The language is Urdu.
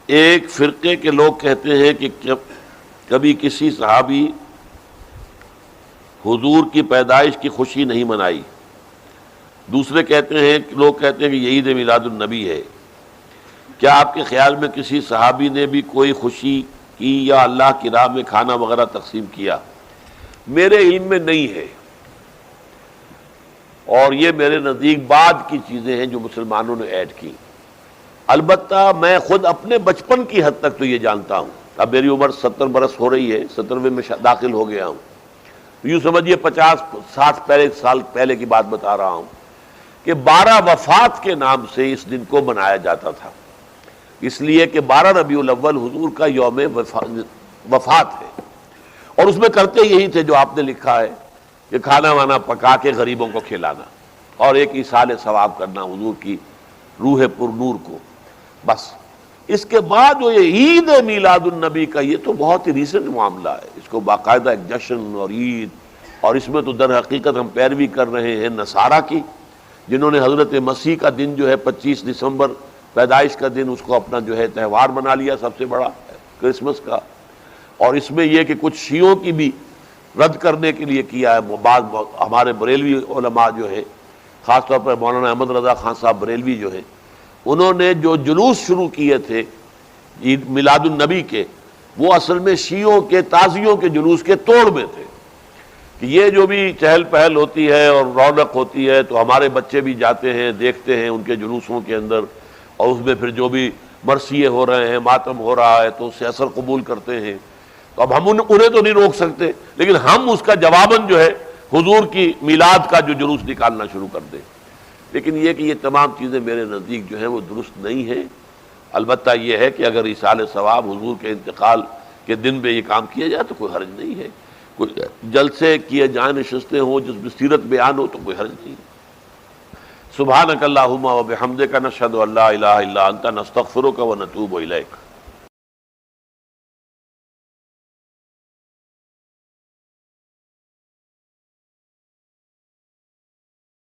ایک فرقے کے لوگ کہتے ہیں کہ کبھی کسی صحابی حضور کی پیدائش کی خوشی نہیں منائی. دوسرے کہتے ہیں، لوگ کہتے ہیں کہ یہ عید میلاد النبی ہے. کیا آپ کے خیال میں کسی صحابی نے بھی کوئی خوشی کی یا اللہ کی راہ میں کھانا وغیرہ تقسیم کیا؟ میرے علم میں نہیں ہے، اور یہ میرے نزدیک بعد کی چیزیں ہیں جو مسلمانوں نے ایڈ کی. البتہ میں خود اپنے بچپن کی حد تک تو یہ جانتا ہوں. اب میری عمر 70 برس ہو رہی ہے، 70ویں میں داخل ہو گیا ہوں. یوں سمجھیے 50-60 سال پہلے کی بات بتا رہا ہوں کہ 12 وفات کے نام سے اس دن کو منایا جاتا تھا، اس لیے کہ 12 ربیع الاول حضور کا یوم وفات ہے. اور اس میں کرتے یہی تھے جو آپ نے لکھا ہے کہ کھانا وانا پکا کے غریبوں کو کھلانا اور ایک ایصال ثواب کرنا حضور کی روح پر نور کو. بس اس کے بعد جو یہ عید میلاد النبی کا، یہ تو بہت ہی ریسنٹ معاملہ ہے. اس کو باقاعدہ ایک جشن اور عید، اور اس میں تو در حقیقت ہم پیروی کر رہے ہیں نصارہ کی، جنہوں نے حضرت مسیح کا دن جو ہے 25 دسمبر پیدائش کا دن، اس کو اپنا جو ہے تہوار بنا لیا سب سے بڑا کرسمس کا. اور اس میں یہ کہ کچھ شیعوں کی بھی رد کرنے کے لیے کیا ہے. بعض ہمارے بریلوی علماء جو ہے، خاص طور پر مولانا احمد رضا خان صاحب بریلوی جو ہیں، انہوں نے جو جلوس شروع کیے تھے عید میلاد النبی کے، وہ اصل میں شیعوں کے تازیوں کے جلوس کے توڑ میں تھے. کہ یہ جو بھی چہل پہل ہوتی ہے اور رونق ہوتی ہے تو ہمارے بچے بھی جاتے ہیں، دیکھتے ہیں ان کے جلوسوں کے اندر، اور اس میں پھر جو بھی مرثیے ہو رہے ہیں، ماتم ہو رہا ہے تو اس سے اثر قبول کرتے ہیں. تو اب ہم انہیں تو نہیں روک سکتے، لیکن ہم اس کا جواباً جو ہے حضور کی میلاد کا جو جلوس نکالنا شروع کر دیں. لیکن یہ کہ یہ تمام چیزیں میرے نزدیک جو ہیں وہ درست نہیں ہیں. البتہ یہ ہے کہ اگر ایصال ثواب حضور کے انتقال کے دن میں یہ کام کیا جائے تو کوئی حرج نہیں ہے. کوئی جلسے کیے جائیں، نشستیں ہوں جس میں سیرت بیان ہو تو کوئی حرج نہیں. سبحانک اللہم و بحمدک، نشہد ان لا الہ الا انت، نستغفرک و نتوب الیک.